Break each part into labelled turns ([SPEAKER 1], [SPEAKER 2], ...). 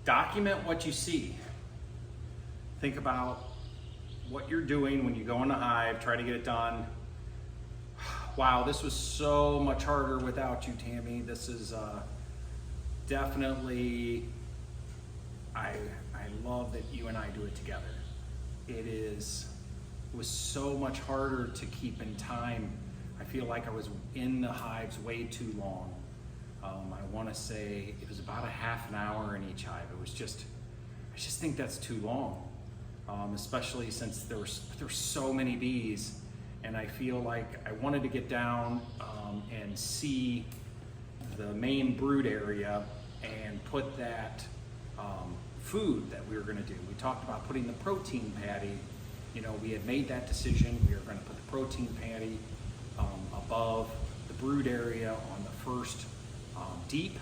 [SPEAKER 1] Document what you see. Think about what you're doing when you go in the hive, try to get it done. Wow, this was so much harder without you, Tammy. This is definitely, I love that you and I do it together. It was so much harder to keep in time. I feel like I was in the hives way too long. I want to say it was about a half an hour in each hive. It was just, I just think that's too long, especially since there were so many bees, and I feel like I wanted to get down and see the main brood area and put that food that we were going to do. We talked about putting the protein patty. You know, we had made that decision. We were going to put the protein patty above the brood area on the first deep.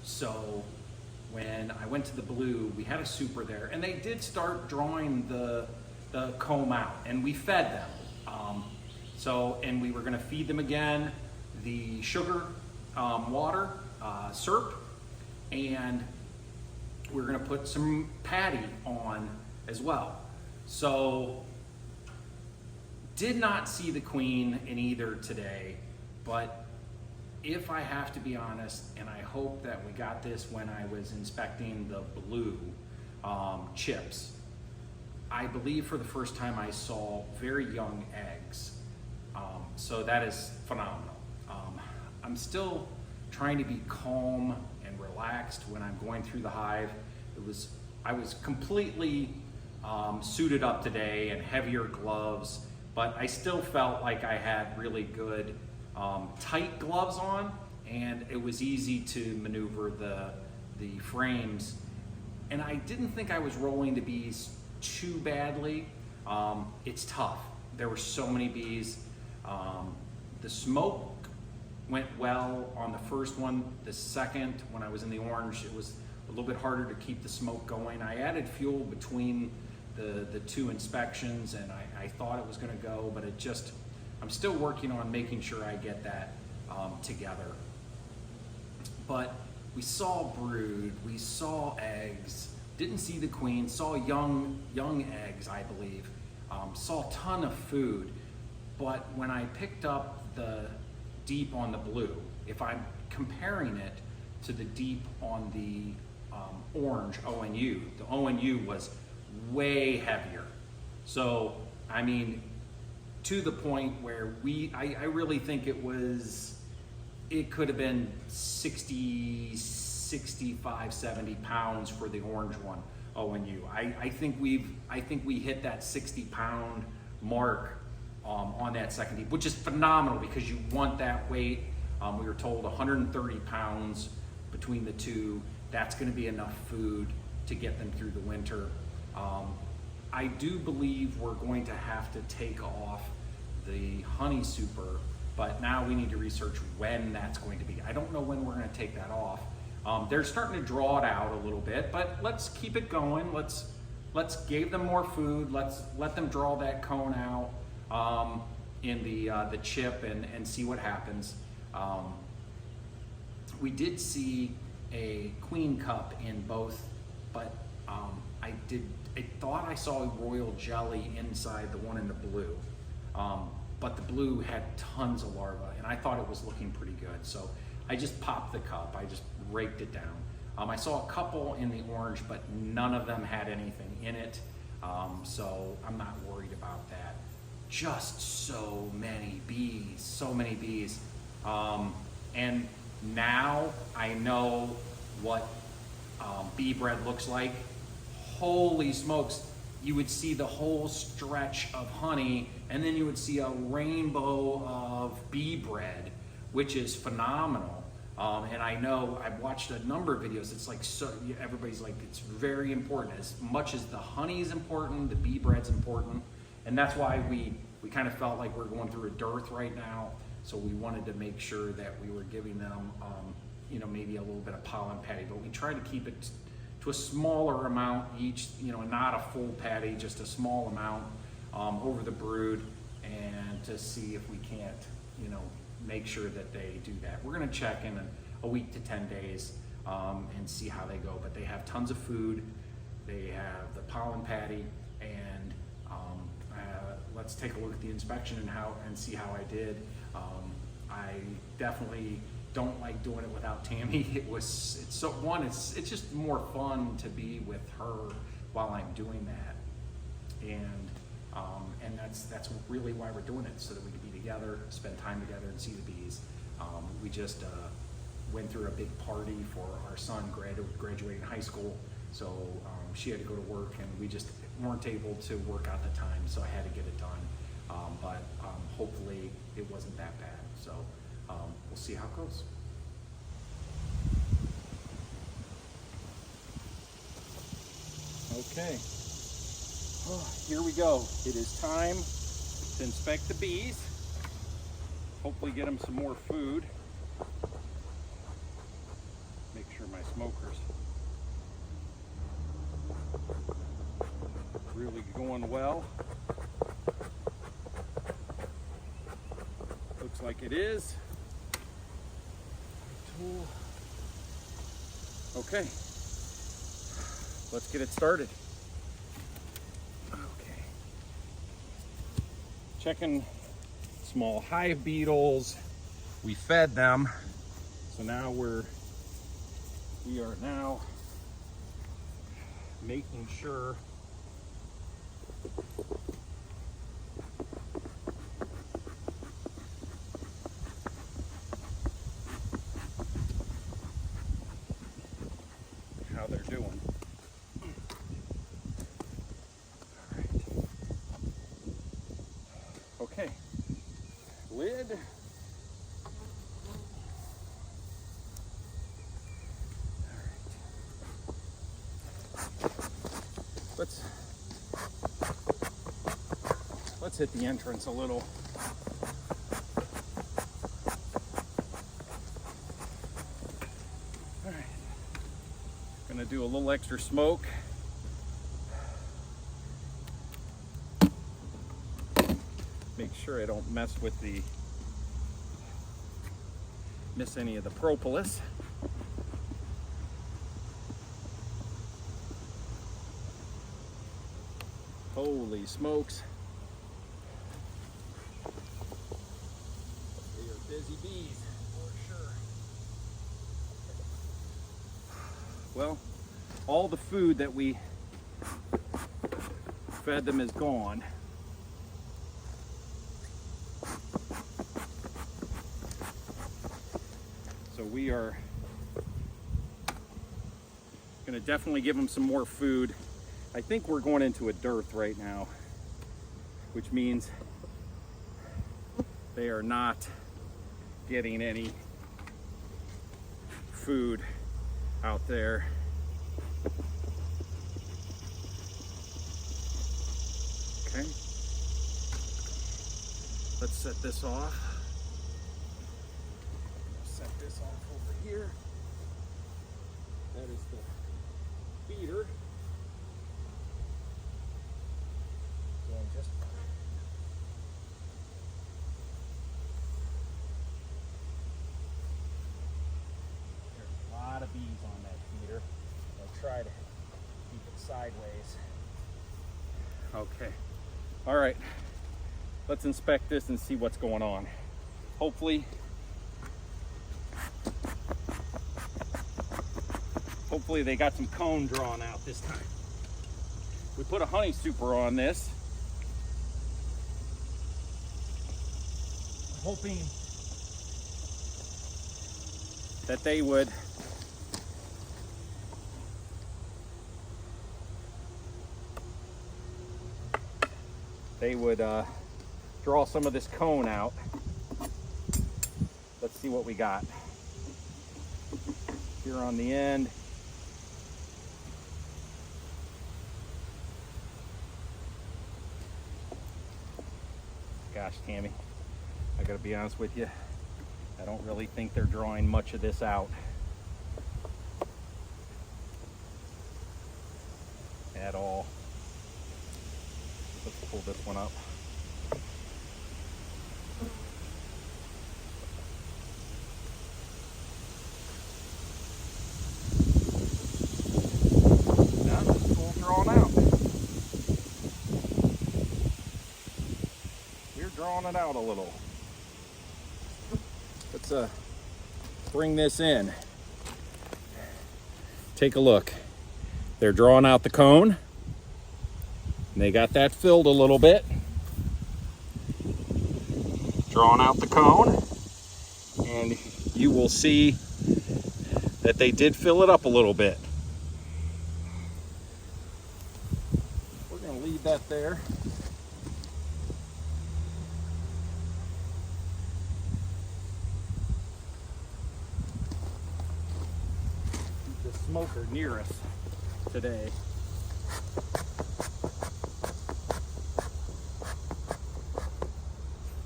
[SPEAKER 1] So when I went to the blue, we had a super there, and they did start drawing the comb out, and we fed them. And we were going to feed them again the sugar water syrup, and we're going to put some patty on as well. So did not see the queen in either today, but if I have to be honest, and I hope that we got this when I was inspecting the blue chips, I believe for the first time I saw very young eggs. So that is phenomenal. I'm still trying to be calm and relaxed when I'm going through the hive. I was completely suited up today and heavier gloves, but I still felt like I had really good tight gloves on, and it was easy to maneuver the frames. And I didn't think I was rolling the bees too badly. It's tough. There were so many bees. The smoke went well on the first one. The second, when I was in the orange, it was a little bit harder to keep the smoke going. I added fuel between the two inspections, and I thought it was going to go, but I'm still working on making sure I get that together. But we saw brood, we saw eggs, didn't see the queen, saw young eggs, I believe, saw a ton of food. But when I picked up the deep on the blue, if I'm comparing it to the deep on the orange ONU, the ONU was way heavier. So, I mean, to the point where I really think it could have been 60, 65, 70 pounds for the orange one, ONU. I think we hit that 60-pound mark on that second deep, which is phenomenal because you want that weight. We were told 130 pounds between the two. That's going to be enough food to get them through the winter. I do believe we're going to have to take off the honey super, but now we need to research when that's going to be. I don't know when we're going to take that off. They're starting to draw it out a little bit, but let's keep it going. Let's give them more food. Let's let them draw that cone out in the chip and see what happens. We did see a queen cup in both, but I thought I saw royal jelly inside the one in the blue. But the blue had tons of larvae, and I thought it was looking pretty good. So I just popped the cup, I just raked it down. I saw a couple in the orange, but none of them had anything in it. So I'm not worried about that. Just so many bees. And now I know what bee bread looks like. Holy smokes. You would see the whole stretch of honey, and then you would see a rainbow of bee bread, which is phenomenal. And I know I've watched a number of videos. It's like, so everybody's like, it's very important. As much as the honey is important, the bee bread's important. And that's why we kind of felt like we're going through a dearth right now. So we wanted to make sure that we were giving them, maybe a little bit of pollen patty, but we try to keep it to a smaller amount each, not a full patty, just a small amount over the brood, and to see if we can't, make sure that they do that. We're gonna check in a week to 10 days and see how they go. But they have tons of food. They have the pollen patty, and let's take a look at the inspection and see how I did. I definitely don't like doing it without Tammy. It's just more fun to be with her while I'm doing that, and that's really why we're doing it, so that we can be together, spend time together, and see the bees. We just went through a big party for our son graduating high school, so she had to go to work, and we just weren't able to work out the time, so I had to get it done. But hopefully it wasn't that bad. So we'll see how it goes. Okay, here we go. It is time to inspect the bees. Hopefully get them some more food. Make sure my smokers really going well. Looks like it is. Okay, let's get it started. Okay, checking small hive beetles. We fed them, so now we are now making sure how they're doing. All right. Okay, lid. Let's hit the entrance a little. All right, gonna do a little extra smoke. Make sure I don't miss any of the propolis. Holy smokes. They are busy bees, for sure. Well, all the food that we fed them is gone. So we are going to definitely give them some more food. I think we're going into a dearth right now, which means they are not getting any food out there. Okay, let's set this off. Set this off over here. That is the feeder. Of bees on that feeder. I'll try to keep it sideways. Okay, all right, let's inspect this and see what's going on. Hopefully they got some cone drawn out this time. We put a honey super on this, hoping that they would draw some of this cone out. Let's see what we got here on the end. Gosh, Tammy, I gotta be honest with you, I don't really think they're drawing much of this out at all. Let's pull this one up. it out a little. Let's bring this in. Take a look. They're drawing out the cone. And they got that filled a little bit. Drawing out the cone. And you will see that they did fill it up a little bit. We're going to leave that there. Keep the smoker near us today.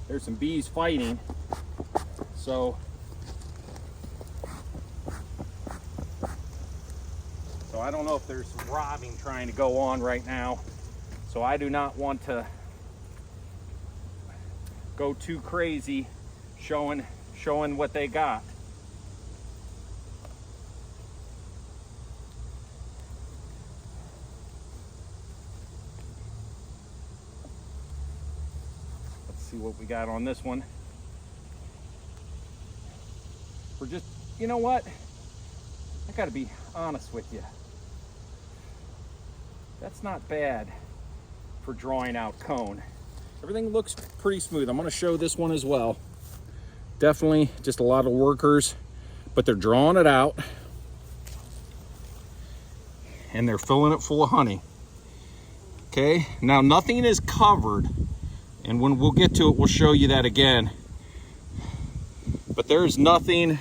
[SPEAKER 1] There's some bees fighting, so I don't know if there's some robbing trying to go on right now, so I do not want to go too crazy showing what they got. See what we got on this one. We're just, you know what? I gotta be honest with you. That's not bad for drawing out cone. Everything looks pretty smooth. I'm gonna show this one as well. Definitely just a lot of workers, but they're drawing it out and they're filling it full of honey. Okay, now nothing is covered. And when we'll get to it, we'll show you that again. But there's nothing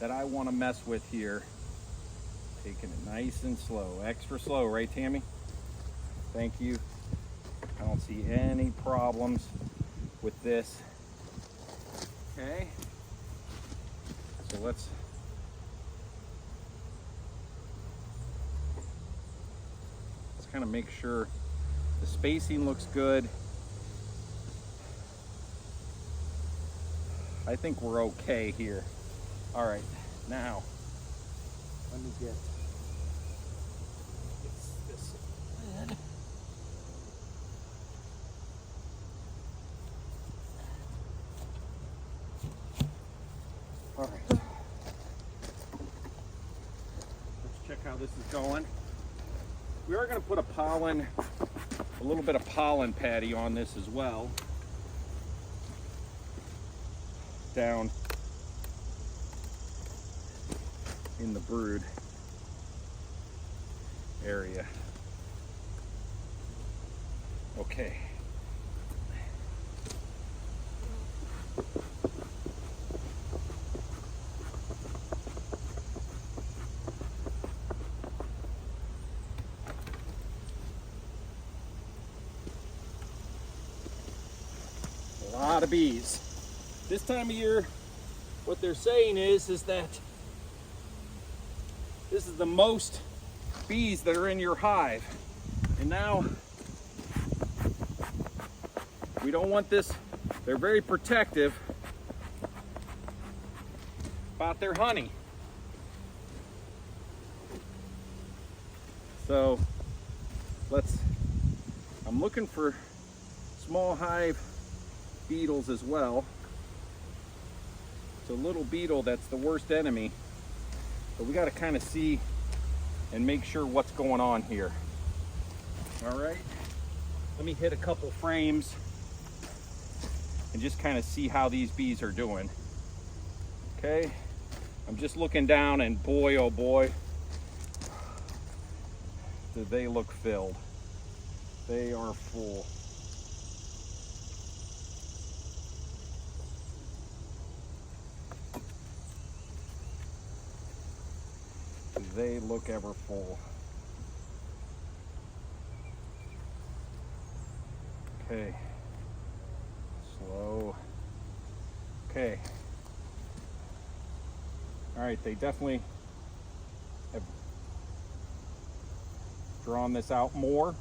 [SPEAKER 1] that I want to mess with here. Taking it nice and slow, extra slow, right, Tammy? Thank you. I don't see any problems with this. Okay. So let's kind of make sure the spacing looks good. I think we're okay here. All right, now let me get this lid. All right, let's check how this is going. We are going to put a little bit of pollen patty on this as well. Down in the brood area. Okay. A lot of bees. This time of year, what they're saying is that this is the most bees that are in your hive. And now, we don't want this. They're very protective about their honey. So, I'm looking for small hive beetles as well. It's a little beetle that's the worst enemy, but we got to kind of see and make sure what's going on here. All right, let me hit a couple frames and just kind of see how these bees are doing. Okay, I'm just looking down, and boy, oh boy, do they look filled. They are full. They look ever full. Okay. Slow. Okay. All right, they definitely have drawn this out more.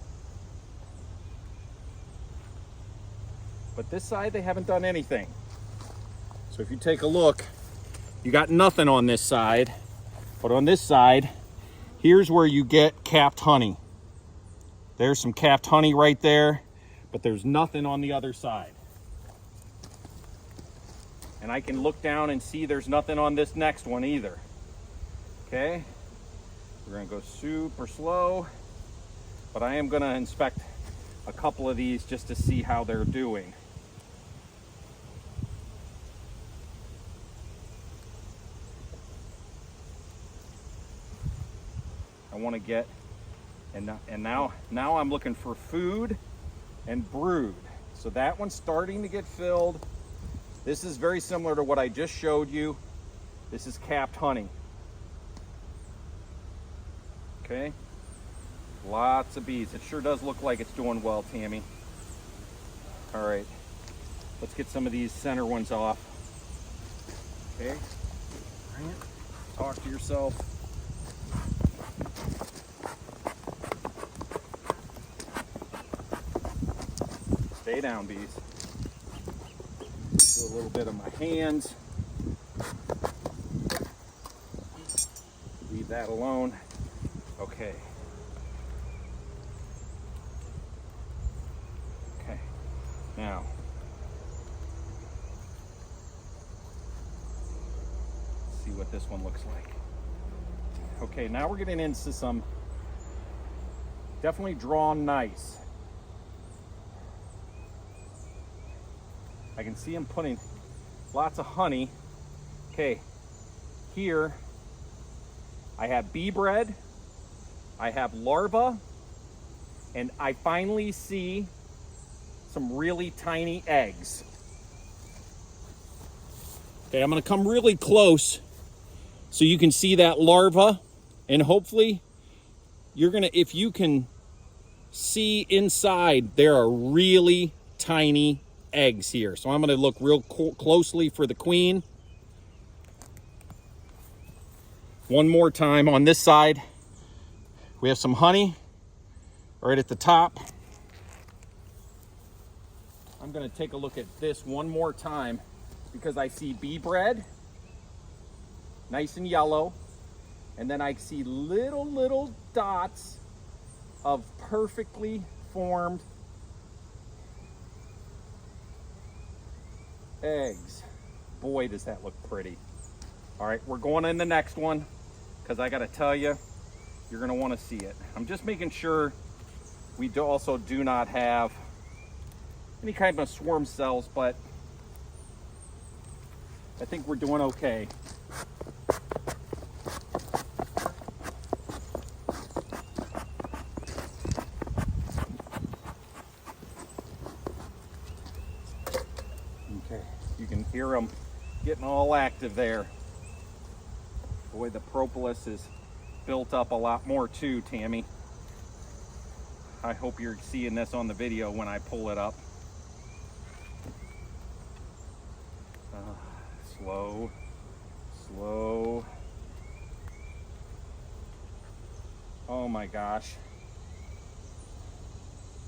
[SPEAKER 1] But this side, they haven't done anything. So if you take a look, you got nothing on this side. But on this side, here's where you get capped honey There's some capped honey right there, but there's nothing on the other side. And I can look down and see there's nothing on this next one either. Okay, we're gonna go super slow, but I am gonna inspect a couple of these just to see how they're doing. I want to get, and now I'm looking for food and brood. So that one's starting to get filled. This is very similar to what I just showed you. This is capped honey. Okay, lots of bees. It sure does look like it's doing well, Tammy. All right, let's get some of these center ones off. Okay, bring it, talk to yourself. Stay down, bees. Do a little bit of my hands. Leave that alone. Okay. Okay. Now, let's see what this one looks like. Okay, now we're getting into some definitely drawn nice. I can see him putting lots of honey. Okay, here I have bee bread, I have larvae, and I finally see some really tiny eggs. Okay, I'm gonna come really close so you can see that larva, and hopefully you're gonna, if you can see inside, there are really tiny eggs here. So I'm going to look real closely for the queen. One more time on this side. We have some honey right at the top. I'm going to take a look at this one more time because I see bee bread, nice and yellow, and then I see little dots of perfectly formed eggs. Boy, does that look pretty. All right, we're going in the next one because I got to tell you, you're going to want to see it. I'm just making sure we also do not have any kind of swarm cells, but I think we're doing okay. You can hear them getting all active there. Boy, the propolis is built up a lot more too, Tammy. I hope you're seeing this on the video when I pull it up. Slow, slow. Oh my gosh.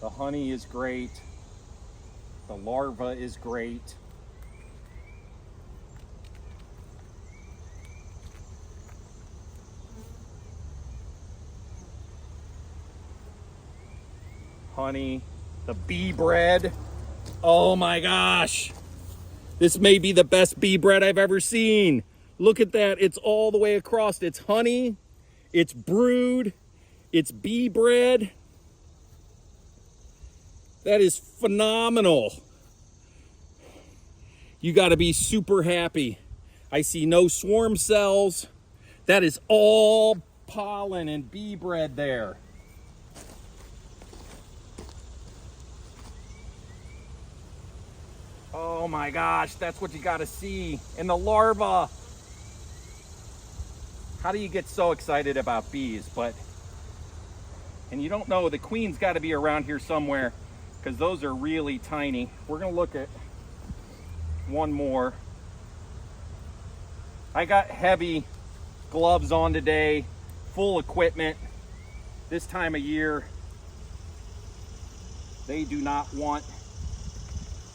[SPEAKER 1] The honey is great. The larva is great. Honey, the bee bread. Oh my gosh. This may be the best bee bread I've ever seen. Look at that. It's all the way across. It's honey, it's brood, it's bee bread. That is phenomenal. You got to be super happy. I see no swarm cells. That is all pollen and bee bread there. Oh my gosh, that's what you got to see. And the larva. How do you get so excited about bees? And you don't know, the queen's got to be around here somewhere because those are really tiny. We're going to look at one more. I got heavy gloves on today, full equipment. This time of year, they do not want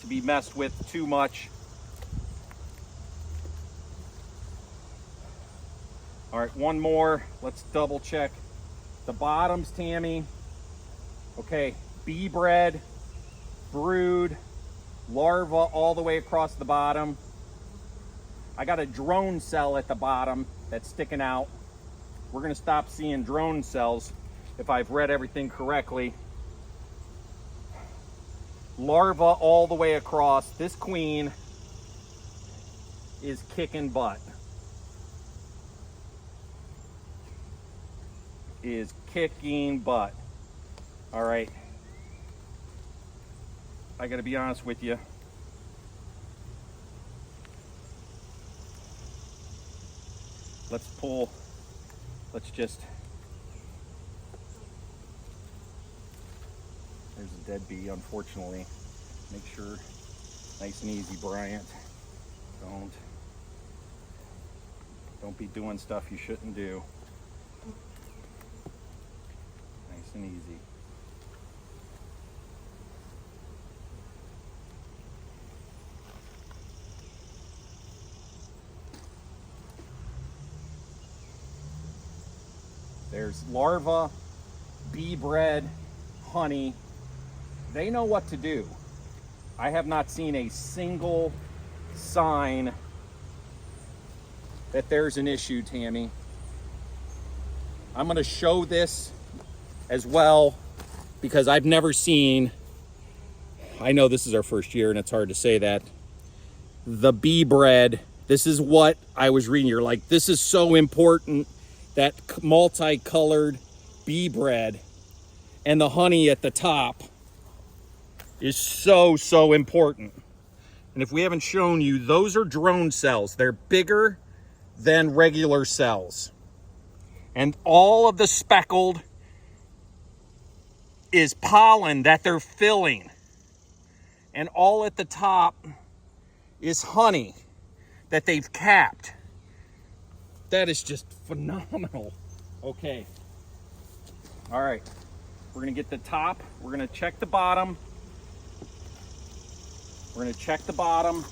[SPEAKER 1] to be messed with too much. All right, one more. Let's double check the bottoms, Tammy. Okay, bee bread, brood, larva all the way across the bottom. I got a drone cell at the bottom that's sticking out. We're gonna stop seeing drone cells if I've read everything correctly. Larva all the way across. This queen is kicking butt. Is kicking butt. All right. I gotta be honest with you. Let's just, there's a dead bee, unfortunately. Make sure, nice and easy, Bryant. Don't be doing stuff you shouldn't do. Nice and easy. There's larva, bee bread, honey. They know what to do. I have not seen a single sign that there's an issue, Tammy. I'm gonna show this as well because I've never seen, I know this is our first year and it's hard to say that, the bee bread. This is what I was reading. You're like, this is so important, that multicolored bee bread and the honey at the top is so important. And if we haven't shown you, those are drone cells. They're bigger than regular cells. And all of the speckled is pollen that they're filling. And all at the top is honey that they've capped. That is just phenomenal. Okay. All right. We're gonna get the top. We're gonna check the bottom. We're gonna check the bottom.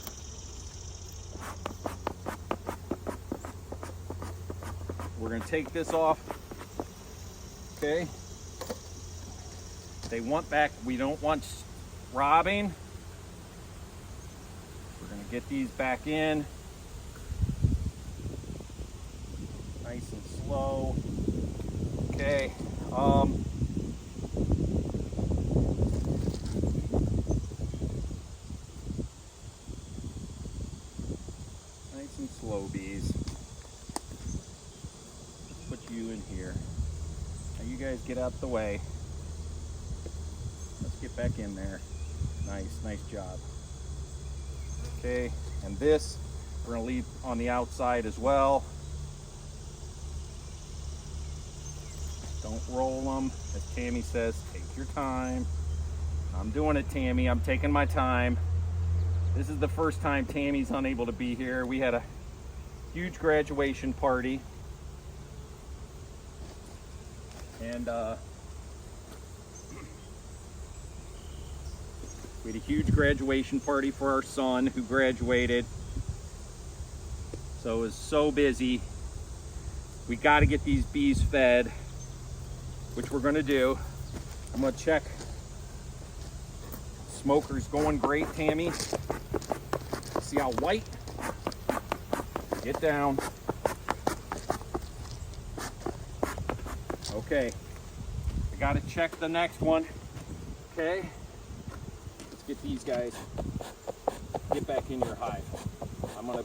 [SPEAKER 1] We're gonna take this off. Okay. They want back, we don't want robbing. We're gonna get these back in. Nice and slow. Okay. Nice and slow, bees. Let's put you in here. Now you guys get out the way. Let's get back in there. Nice job. Okay, and this we're gonna leave on the outside as well. Don't roll them. As Tammy says, take your time. I'm doing it, Tammy. I'm taking my time. This is the first time Tammy's unable to be here. We had a huge graduation party. And we had a huge graduation party for our son who graduated. So it was so busy. We got to get these bees fed, which we're gonna do. I'm gonna check. Smoker's going great, Tammy. See how white? Get down. Okay, I gotta check the next one. Okay, let's get these guys. Get back in your hive. I'm gonna,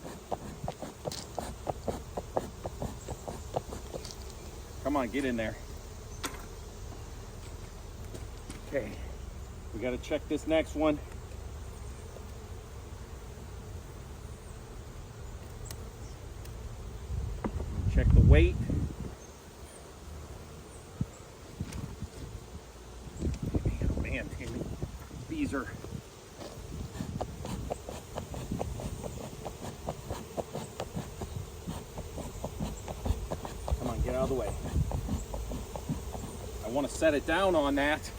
[SPEAKER 1] come on, get in there. Okay, we got to check this next one. Check the weight. Oh man, Tammy, these are. Come on, get out of the way. I want to set it down on that.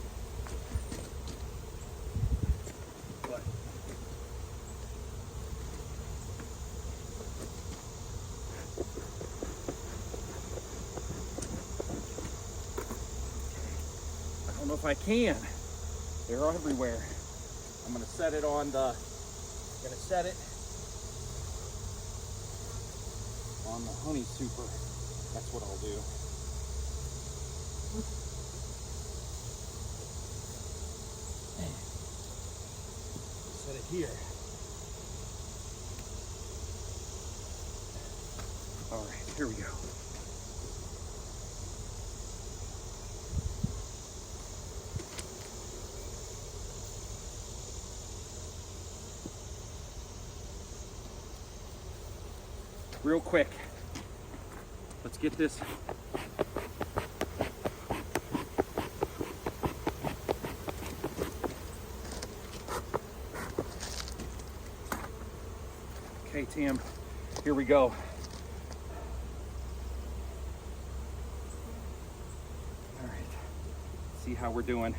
[SPEAKER 1] know if I can. They're everywhere. I'm gonna set it on the, honey super. That's what I'll do. Set it here. All right, here we go. Real quick, let's get this. Okay, Tim, here we go. All right, see how we're doing.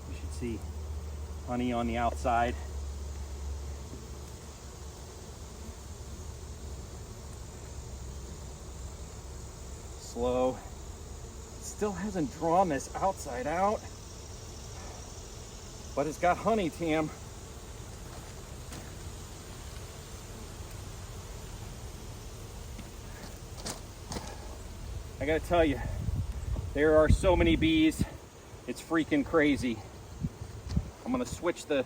[SPEAKER 1] You should see honey on the outside. Slow. Still hasn't drawn this outside out, but it's got honey, Tam. I gotta tell you, there are so many bees, it's freaking crazy. I'm gonna switch the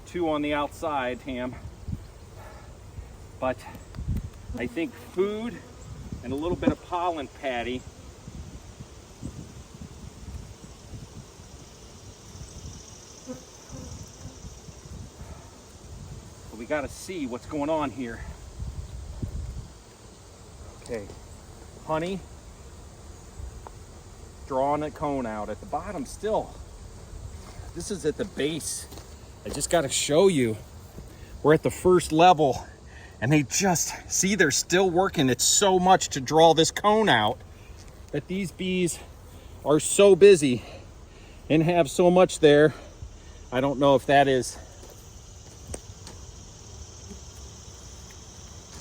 [SPEAKER 1] two on the outside, Tam, but I think food and a little bit of pollen patty but we got to see what's going on here. Okay, honey drawing a cone out at the bottom still. This is at the base. I just got to show you, we're at the first level. And they just, see, they're still working. It's so much to draw this cone out that these bees are so busy and have so much there. I don't know if that is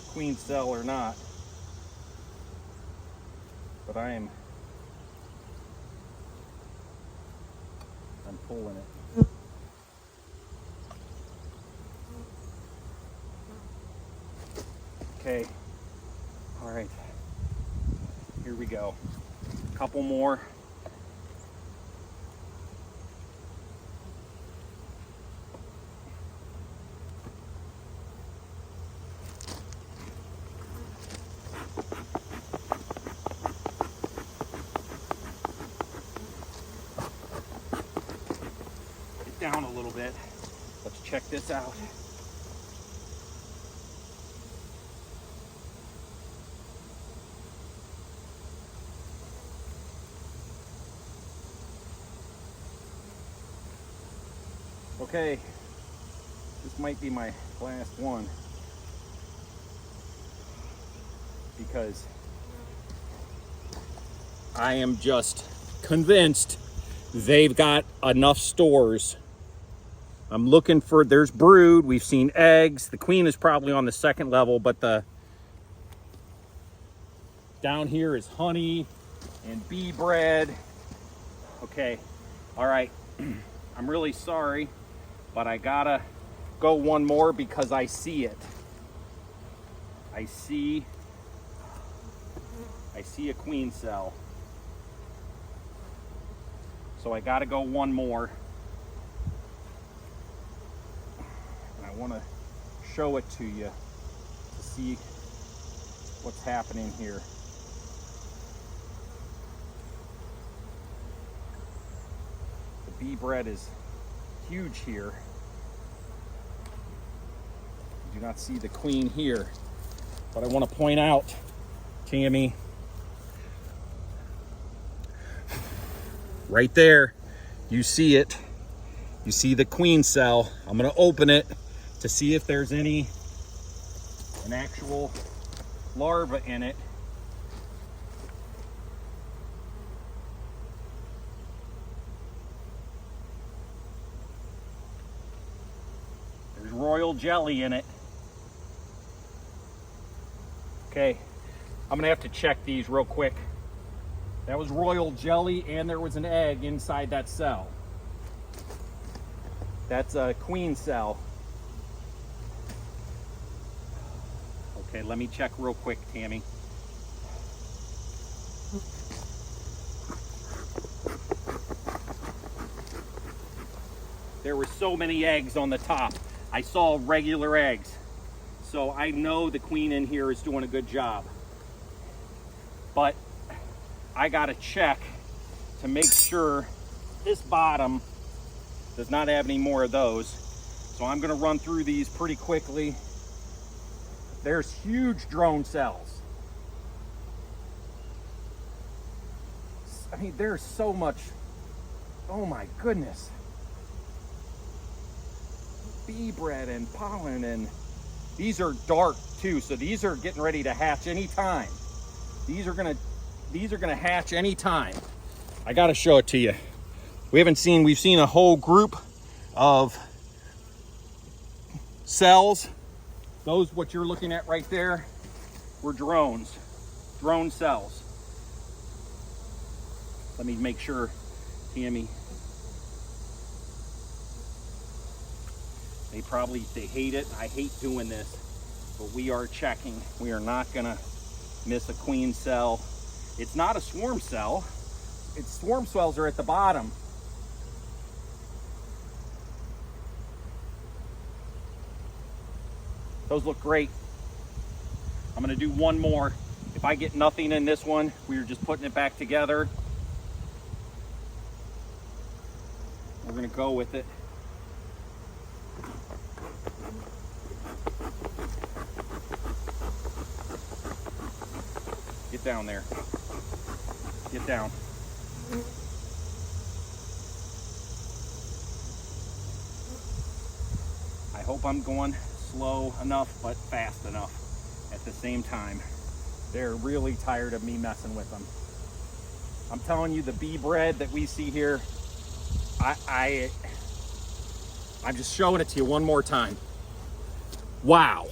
[SPEAKER 1] queen cell or not, but I'm pulling it. Okay, all right, here we go. A couple more. Get down a little bit. Let's check this out. Okay, this might be my last one because I am just convinced they've got enough stores. I'm looking for, there's brood, we've seen eggs. The queen is probably on the second level, but the down here is honey and bee bread. Okay, all right, I'm really sorry, but I gotta go one more because I see it. I see a queen cell. So I gotta go one more. And I wanna show it to you to see what's happening here. The bee bread is huge here. You do not see the queen here, but I want to point out, Tammy, right there, you see it. You see the queen cell. I'm going to open it to see if there's an actual larva in it. royal jelly in it. Okay, I'm gonna have to check these real quick. That was royal jelly, and there was an egg inside that cell. That's a queen cell. Okay, let me check real quick, Tammy. There were so many eggs on the top. I saw regular eggs. So I know the queen in here is doing a good job. But I gotta check to make sure this bottom does not have any more of those. So I'm gonna run through these pretty quickly. There's huge drone cells. I mean, there's so much, oh my goodness. Bee bread and pollen, and these are dark too, so these are getting ready to hatch anytime. These are gonna hatch anytime. I gotta show it to you. We've seen a whole group of cells. Those, what you're looking at right there, were drone cells. Let me make sure, Tammy. They hate it. I hate doing this, but we are checking. We are not gonna miss a queen cell. It's not a swarm cell. Swarm cells are at the bottom. Those look great. I'm gonna do one more. If I get nothing in this one, we are just putting it back together. We're gonna go with it. Get down there. Get down. I hope I'm going slow enough, but fast enough at the same time. They're really tired of me messing with them. I'm telling you, the bee bread that we see here, I'm just showing it to you one more time. Wow.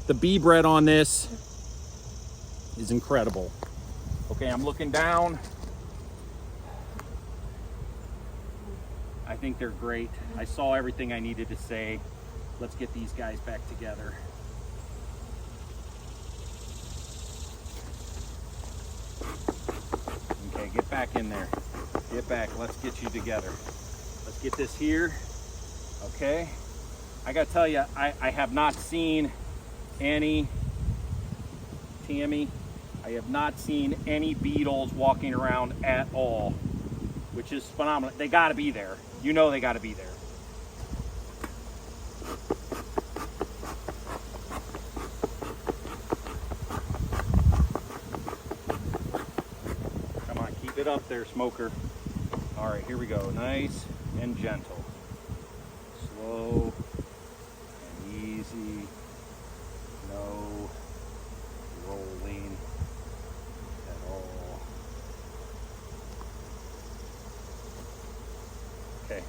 [SPEAKER 1] The bee bread on this is incredible. Okay, I'm looking down. I think they're great. I saw everything I needed to say. Let's get these guys back together. Okay, get back in there. Get back, let's get you together. Let's get this here, okay? I gotta tell you, I have not seen any, Tammy, I have not seen any beetles walking around at all, which is phenomenal. They gotta be there. You know they gotta be there. Come on, keep it up there, Smoker. All right, here we go. Nice and gentle. Slow and easy. No rolling at all. Okay.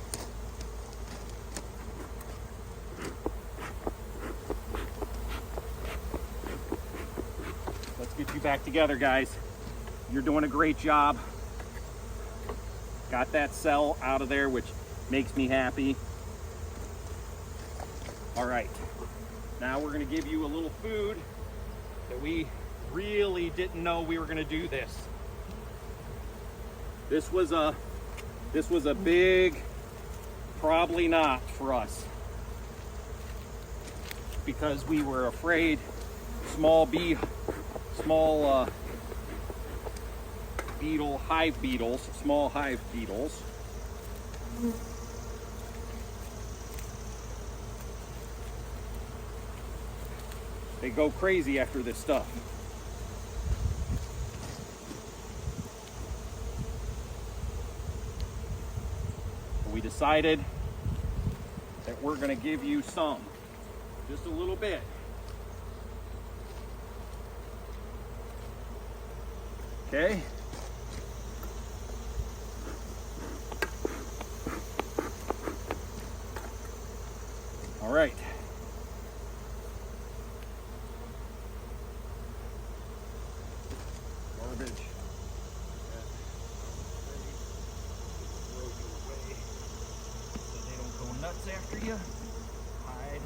[SPEAKER 1] Let's get you back together, guys. You're doing a great job. Got that cell out of there, which makes me happy. All right, now we're gonna give you a little food that we really didn't know we were gonna do this. This was a big, probably not for us, because we were afraid hive beetles, small hive beetles. They go crazy after this stuff. But we decided that we're gonna give you some, just a little bit. Okay? All right. after you. Hide.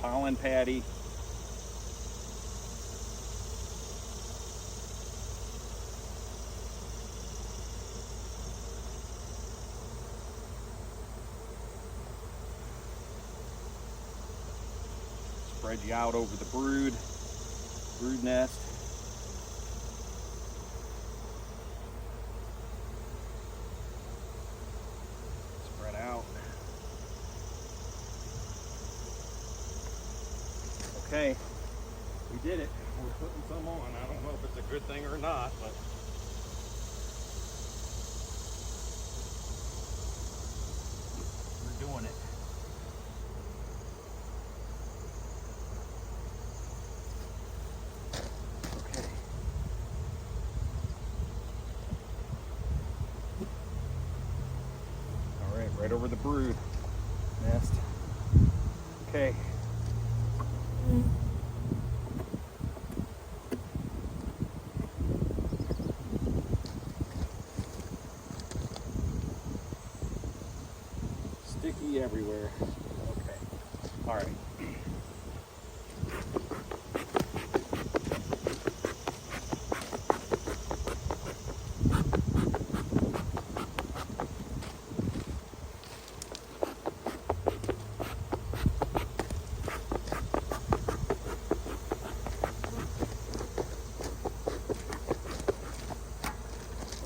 [SPEAKER 1] Pollen patty. Spread you out over the brood nest. Spread out. Okay, we did it. We're putting some on. I don't know if it's a good thing or not, but we're doing it. Okay. All right, right over the brood nest. Okay. Sticky everywhere. Okay. All right.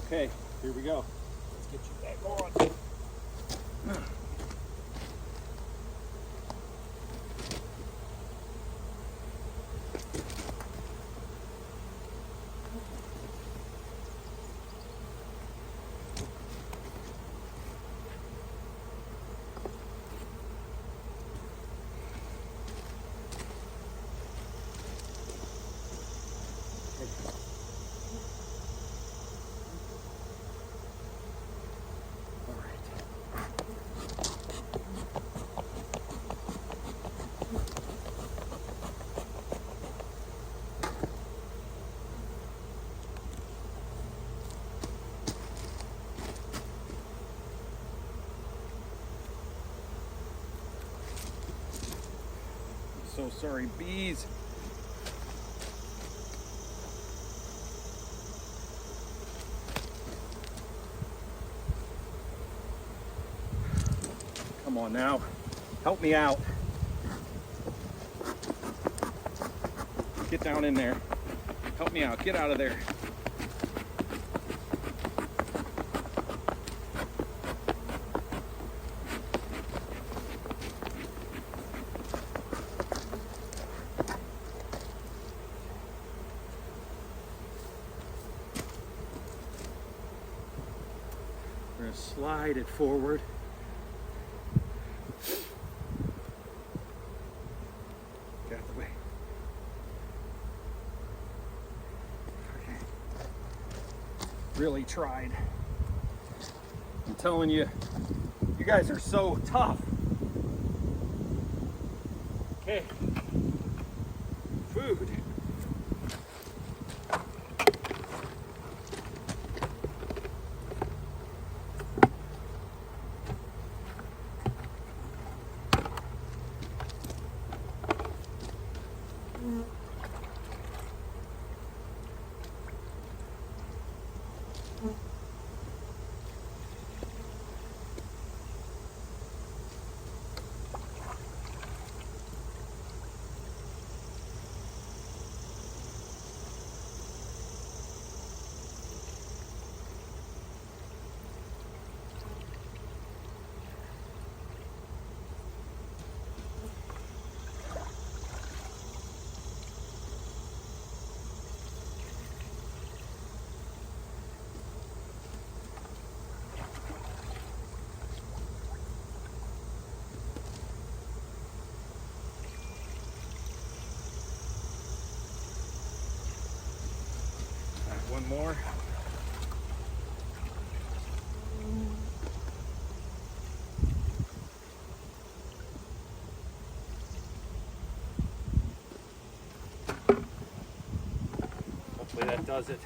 [SPEAKER 1] Okay, here we go. Let's get you back on. So sorry, bees. Come on now, help me out. Get down in there. Help me out, get out of there. We're gonna slide it forward. Get out of the way. Okay. Really tried. I'm telling you, you guys are so tough. Okay. Food. that does it.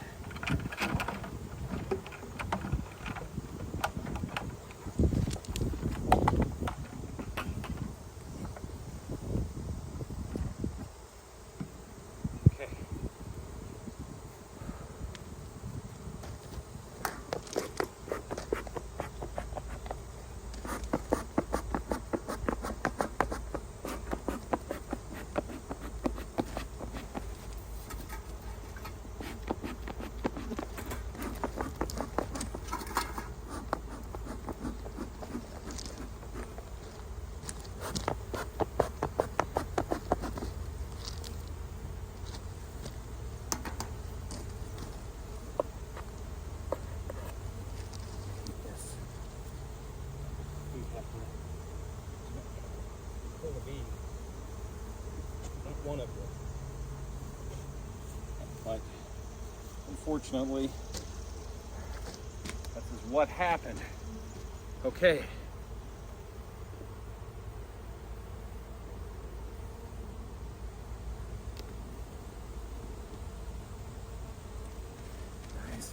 [SPEAKER 1] One of them, but unfortunately this is what happened. Okay, nice.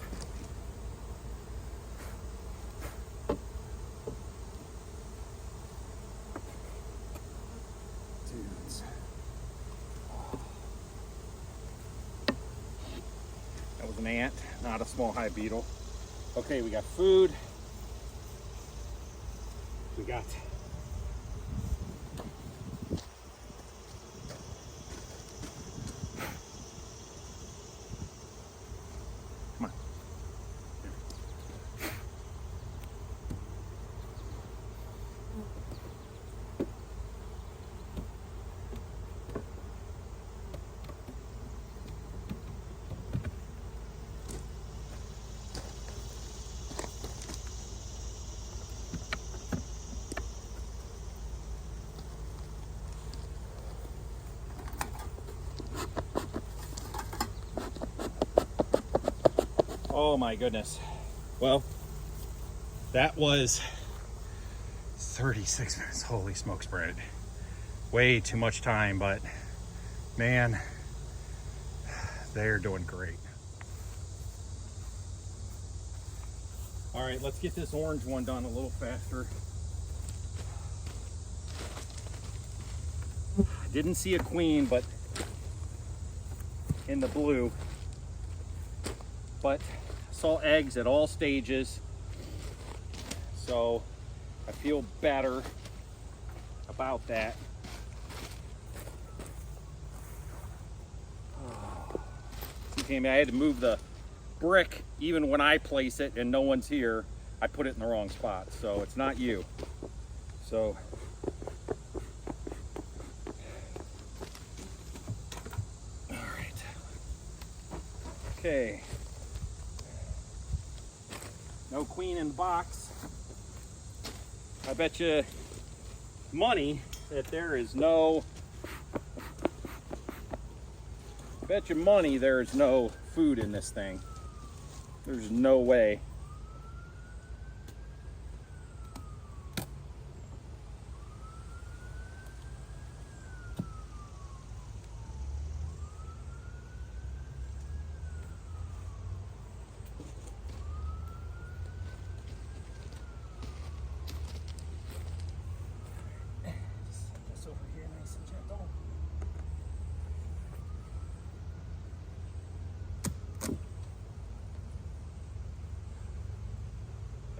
[SPEAKER 1] Dudes. That was an ant, not a small hive beetle. Okay, we got food. We got come on. Oh my goodness. Well, that was 36 minutes. Holy smokes, Brad. Way too much time, but man, they're doing great. All right, let's get this orange one done a little faster. I didn't see a queen, but in the blue, but saw eggs at all stages, so I feel better about that. Okay, I had to move the brick even when I place it and no one's here. I put it in the wrong spot, so it's not you. So all right, okay. No queen in the box. I bet you money that there is no, there's no food in this thing. There's no way.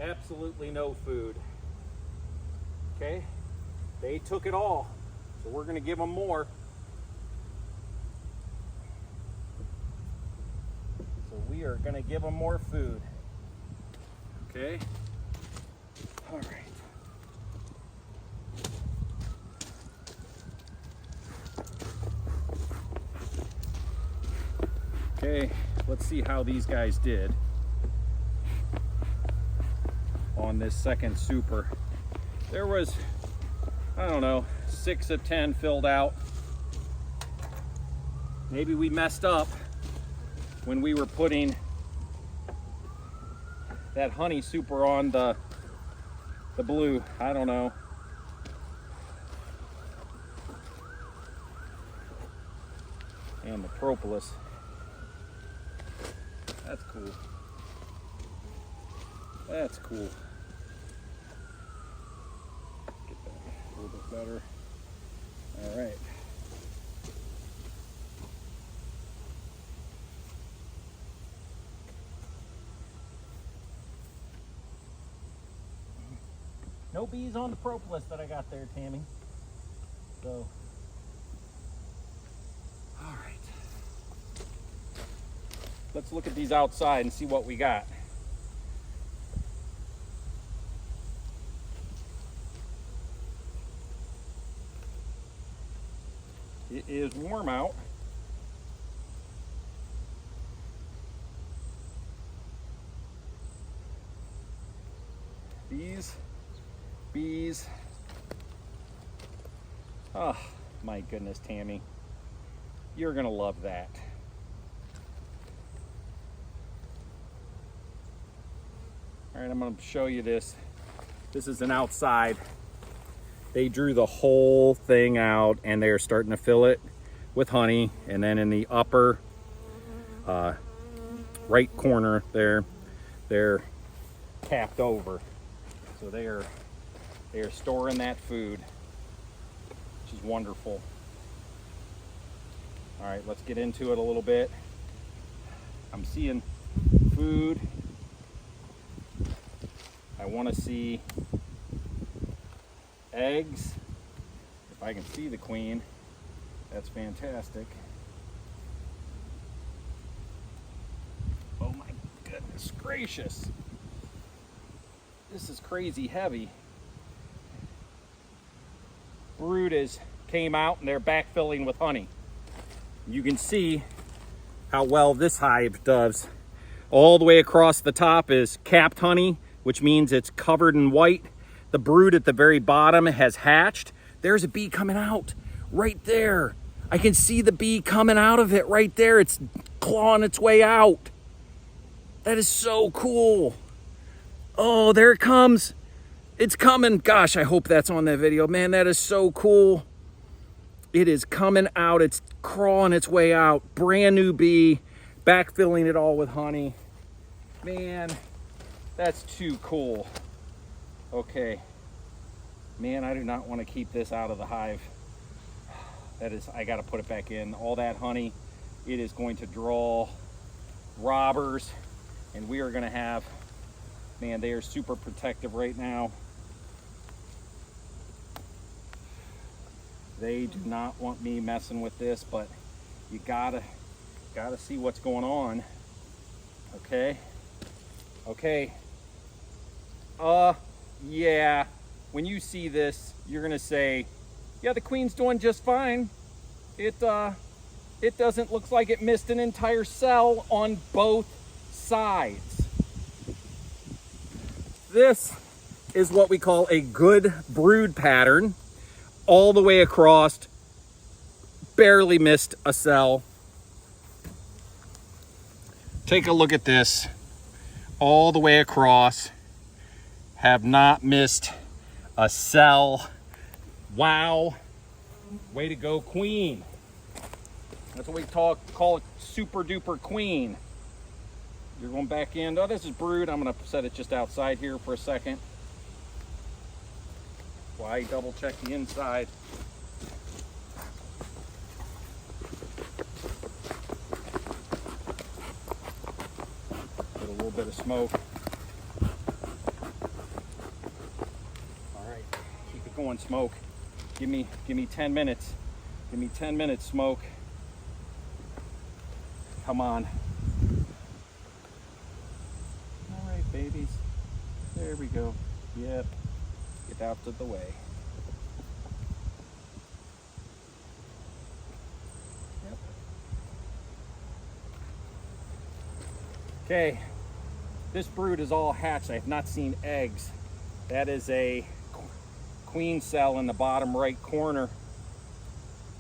[SPEAKER 1] Absolutely no food. Okay, they took it all, so we're gonna give them more. So we are gonna give them more food. Okay, all right. Okay, let's see how these guys did on this second super. There was, I don't know, 6 of 10 filled out. Maybe we messed up when we were putting that honey super on the blue. I don't know. And the propolis. That's cool. That's cool. Get that a little bit better. All right. No bees on the propolis that I got there, Tammy. So, all right. Let's look at these outside and see what we got. It is warm out. These bees. Oh, my goodness, Tammy. You're gonna love that. All right, I'm gonna show you this. This is an outside. They drew the whole thing out and they're starting to fill it with honey. And then in the upper right corner there, they're capped over. So they are storing that food, which is wonderful. All right, let's get into it a little bit. I'm seeing food. I want to see eggs. If I can see the queen, that's fantastic. Oh my goodness gracious. This is crazy heavy. Brood came out and they're backfilling with honey. You can see how well this hive does. All the way across the top is capped honey, which means it's covered in white. The brood at the very bottom has hatched. There's a bee coming out right there. I can see the bee coming out of it right there. It's clawing its way out. That is so cool. Oh, there it comes. It's coming. Gosh, I hope that's on that video. Man, that is so cool. It is coming out. It's crawling its way out. Brand new bee, backfilling it all with honey. Man, that's too cool. Okay. Man, I do not want to keep this out of the hive. I got to put it back in. All that honey, it is going to draw robbers, and we are going to have, man, they are super protective right now. They do not want me messing with this, but you gotta see what's going on. Okay. Okay. Yeah. When you see this, you're gonna say, yeah, the queen's doing just fine. It doesn't look like it missed an entire cell on both sides. This is what we call a good brood pattern. All the way across, barely missed a cell. Take a look at this. All the way across, have not missed a cell. Wow. Way to go, queen. That's what we call it, super duper queen. You're going back in. Oh, this is brood. I'm gonna set it just outside here for a second. Why double check the inside? Get a little bit of smoke. All right, keep it going, smoke. Give me 10 minutes. Give me 10 minutes, smoke. Come on. All right, babies. There we go. Yep. Get out of the way. Yep. Okay, this brood is all hatched. I have not seen eggs. That is a queen cell in the bottom right corner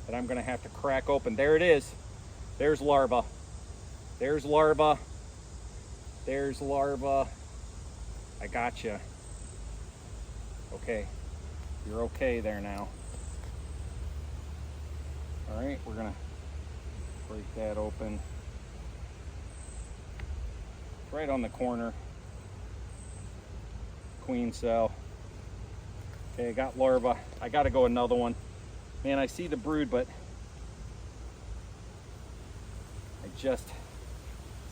[SPEAKER 1] that I'm gonna have to crack open. There it is. There's larva. There's larva. There's larva. I gotcha. Okay, you're okay there now. All right, we're gonna break that open. right on the corner. Queen cell. Okay, I got larva. I gotta go another one. Man, I see the brood, but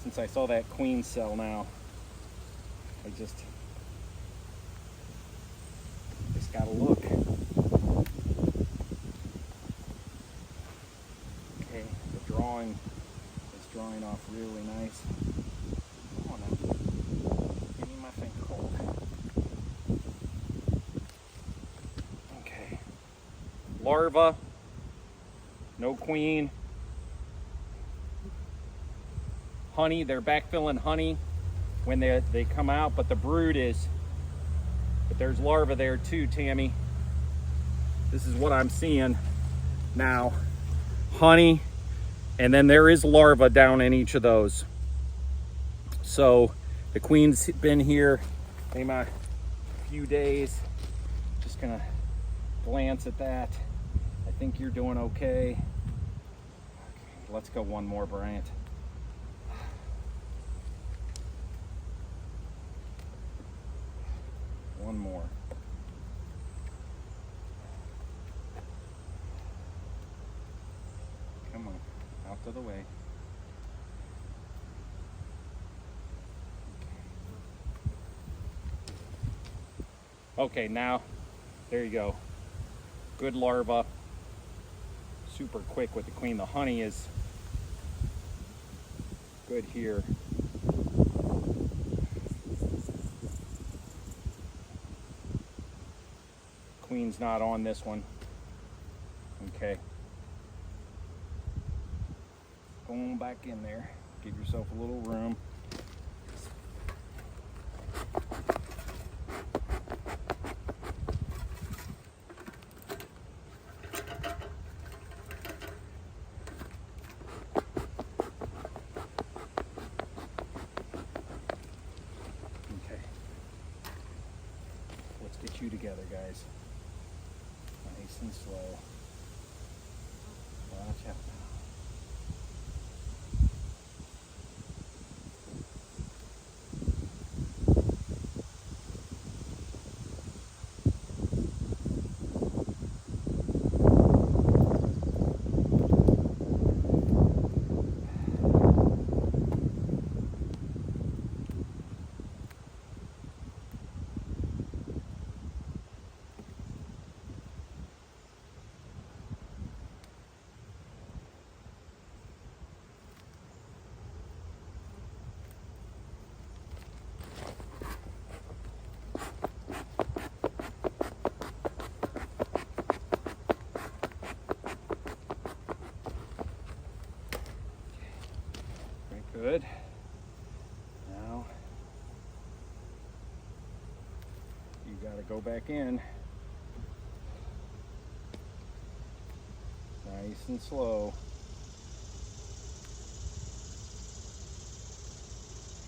[SPEAKER 1] since I saw that queen cell now, I just gotta look. Okay, the drawing is drawing off really nice. Come on now. Give me my finger hold. Okay. Larva, no queen. Honey, they're backfilling honey when they come out, but the brood is, but there's larva there too, Tammy. This is what I'm seeing now. Honey, and then there is larva down in each of those. So the queen's been here maybe a few days. Just gonna glance at that. I think you're doing okay. Let's go one more, Bryant. One more. Come on, out of the way. Okay, now, there you go. Good larva. Super quick with the queen. The honey is good here. Queen's not on this one. Okay. Going back in there. Give yourself a little room. Okay. Let's get you together, guys. Nice and slow. Watch out now. Good. Now you got to go back in. Nice and slow.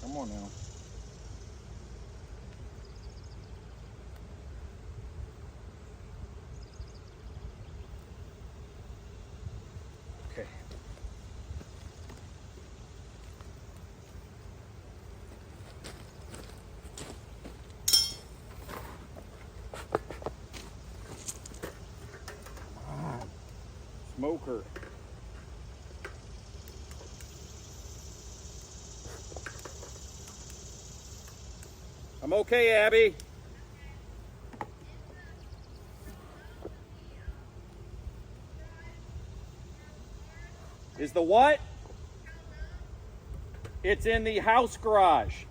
[SPEAKER 1] Come on now. Okay. Smoker. I'm okay, Abby. Is the what? It's in the house garage.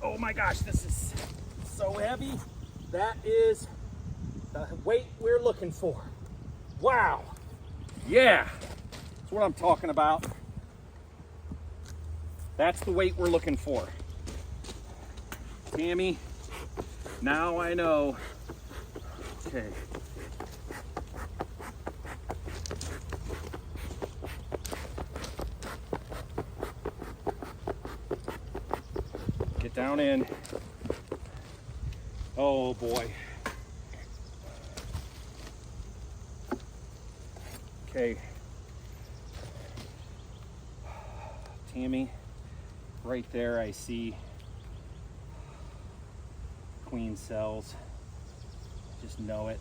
[SPEAKER 1] Oh my gosh, this is so heavy. That is the weight we're looking for. Wow. Yeah, that's what I'm talking about. That's the weight we're looking for. Tammy, now I know. Okay. Get down in. Oh boy. Okay. Tammy, right there I see queen cells. Just know it.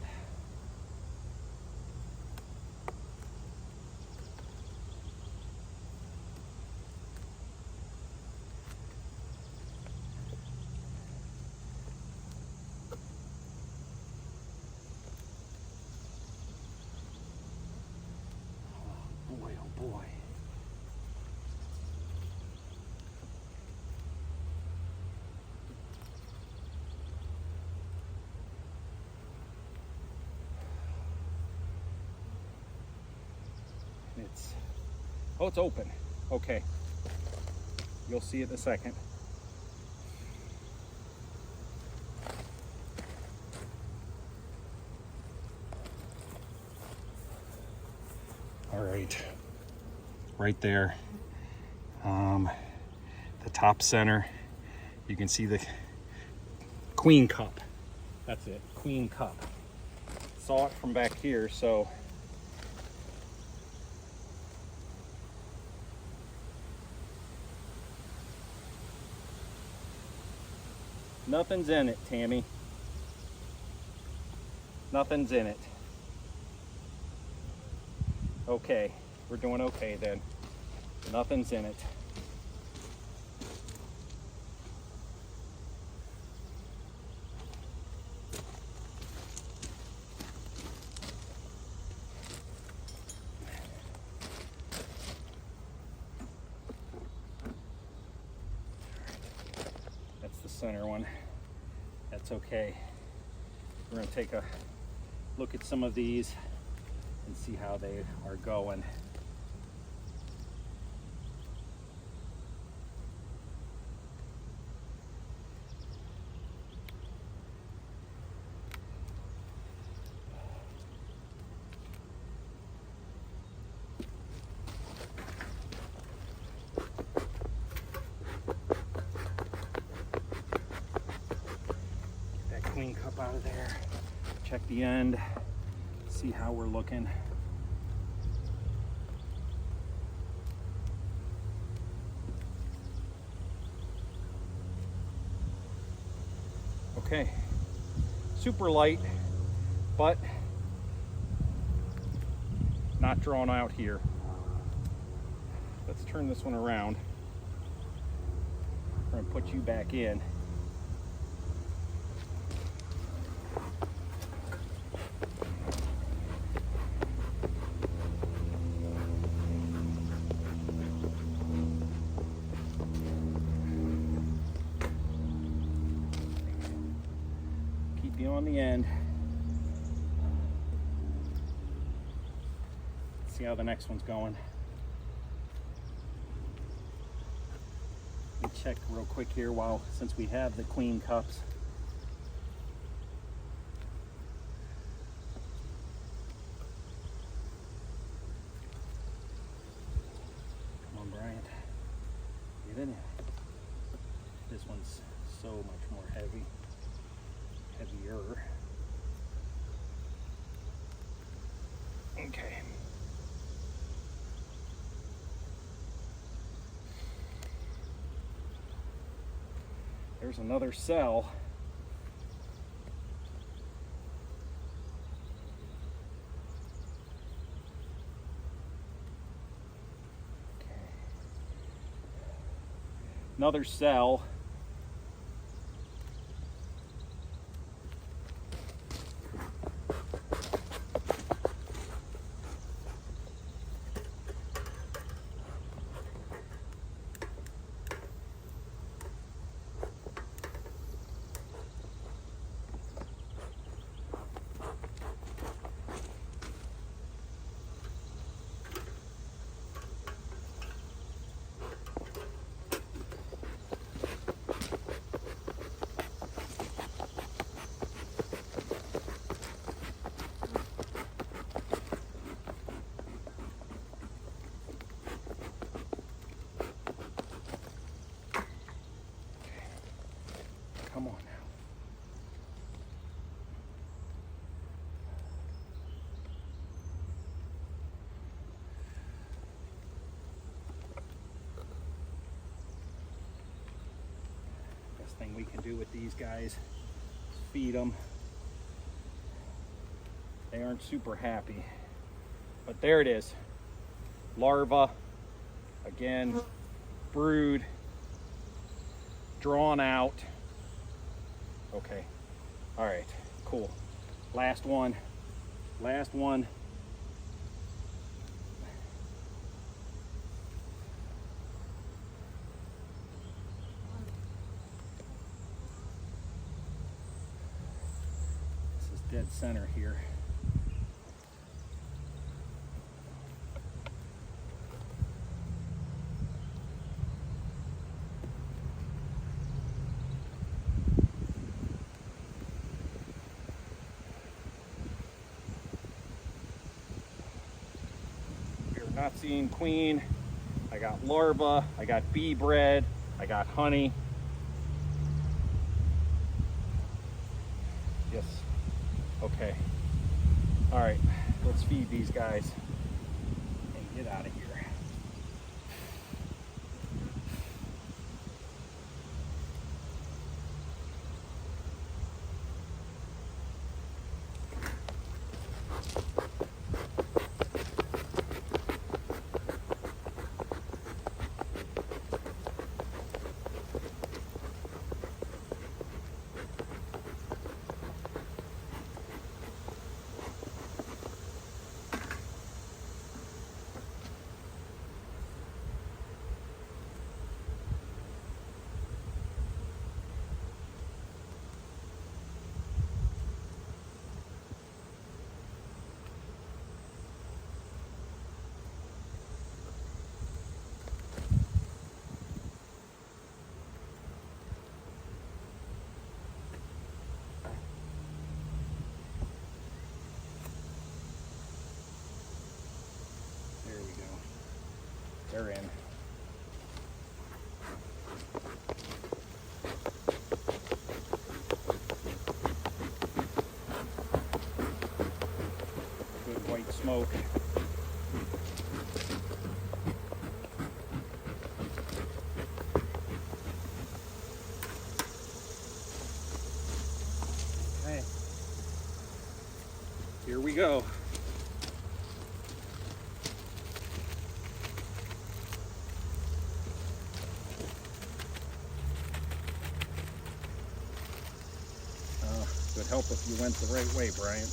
[SPEAKER 1] Oh boy, oh boy. It's open. Okay. You'll see it in a second. All right. Right there. The top center. You can see the queen cup. That's it. Queen cup. Saw it from back here, so nothing's in it, Tammy. Nothing's in it. Okay, we're doing okay then. Nothing's in it. That's the center one. That's okay. We're going to take a look at some of these and see how they are going. Get that queen cup out of there. Check the end. See how we're looking. Okay, super light, but not drawn out here. Let's turn this one around. We're gonna put you back in. On the end. Let's see how the next one's going. Let me check real quick here since we have the queen cups. Come on, Bryant. Get in there. This one's so much more heavy. Heavier. Okay. There's another cell. Okay. Another cell. thing we can do with these guys. Feed them. They aren't super happy, but there it is. Larva, again, brood, drawn out. Okay, all right, cool. Last one, last one. This is dead center here. Not seeing queen. I got larva, I got bee bread, I got honey. Yes. Okay. All right, let's feed these guys and get out of here. They're in. Good white smoke. Okay. Here we go. Would help if you went the right way, Brian.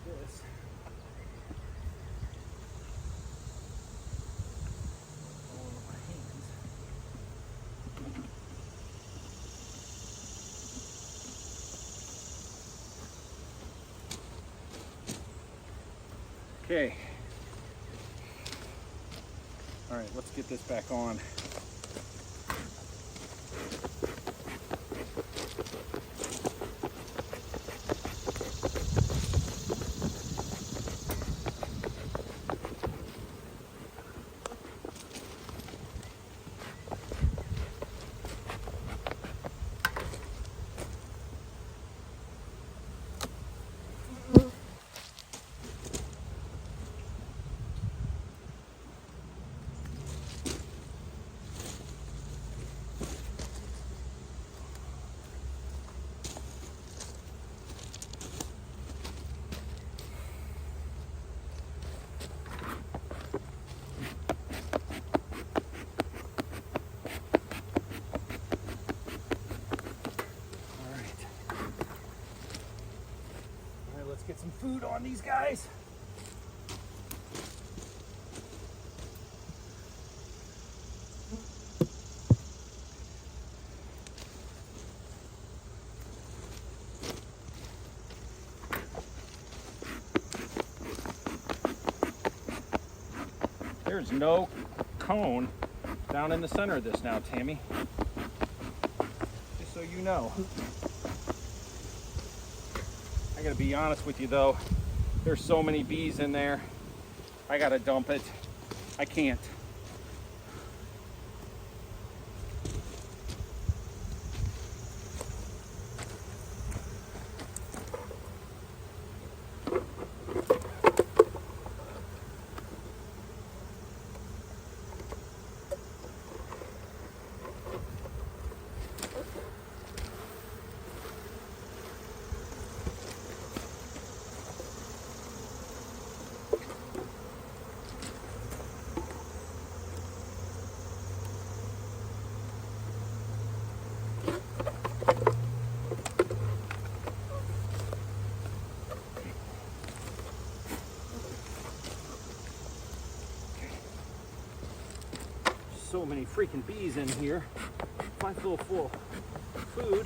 [SPEAKER 1] This. All over my hands. Okay. All right, let's get this back on. Get some food on these guys. There's no cone down in the center of this now, Tammy. Just so you know. I gotta be honest with you though, there's so many bees in there. I gotta dump it. I can't. So many freaking bees in here. If I feel full of food,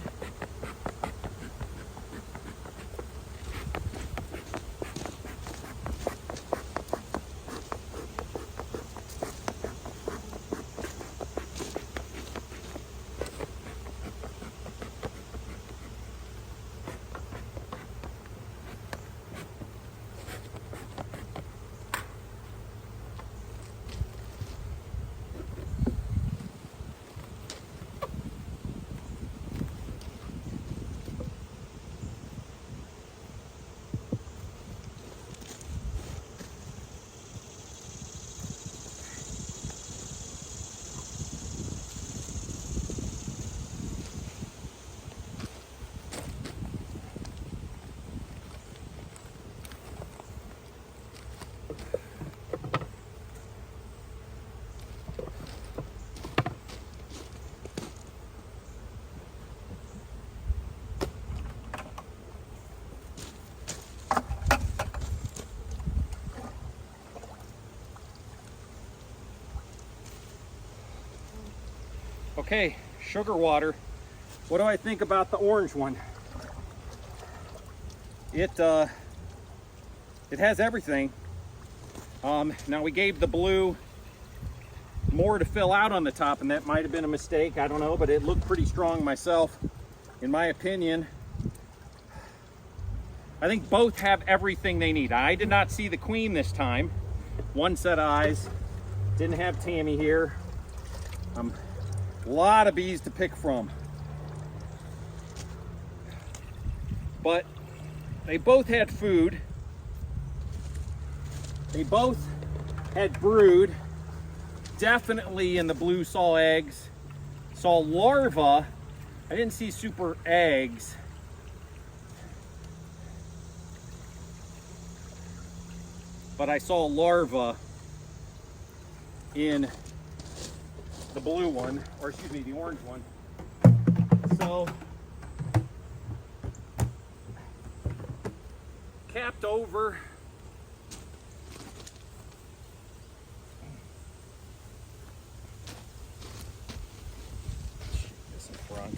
[SPEAKER 1] okay, sugar water. What do I think about the orange one? It has everything. Now we gave the blue more to fill out on the top, and that might have been a mistake. I don't know, but it looked pretty strong myself, in my opinion. I think both have everything they need. I did not see the queen this time. One set of eyes. Didn't have Tammy here. A lot of bees to pick from. But they both had food. They both had brood. Definitely in the blue saw eggs. Saw larvae. I didn't see super eggs. But I saw larvae in the blue one, or excuse me, the orange one. So, capped over. This in front.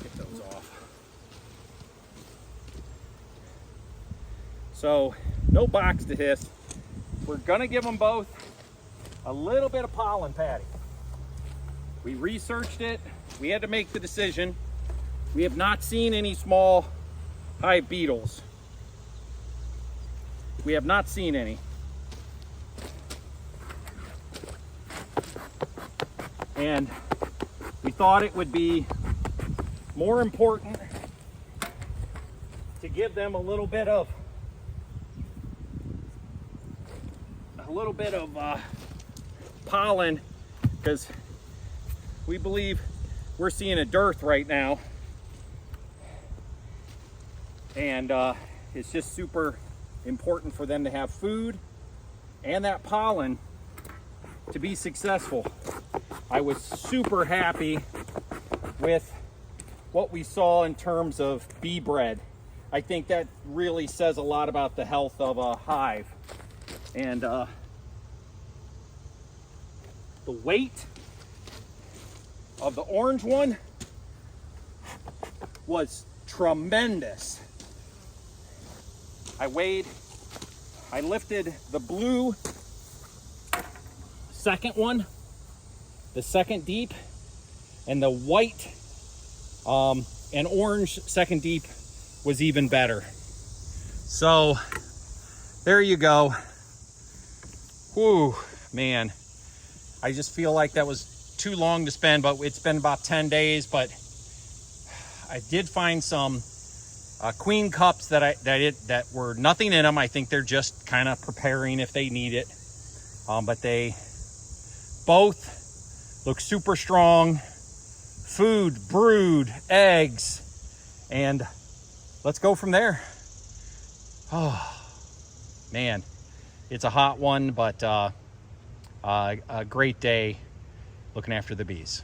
[SPEAKER 1] Get those off. So, no box to hiss. We're gonna give them both a little bit of pollen patty. We researched it. We had to make the decision. We have not seen any small hive beetles. We have not seen any. And we thought it would be more important to give them a little bit of pollen, because we believe we're seeing a dearth right now, and it's just super important for them to have food and that pollen to be successful. I was super happy with what we saw in terms of bee bread. I think that really says a lot about the health of a hive. And the weight of the orange one was tremendous. I lifted the blue second one, the second deep, and the white and orange second deep was even better. So there you go. Whew, man. I just feel like that was too long to spend, but it's been about 10 days, but I did find some queen cups that were nothing in them. I think they're just kind of preparing if they need it. But they both look super strong. Food, brood, eggs, and let's go from there. Oh, man, it's a hot one, but a great day looking after the bees.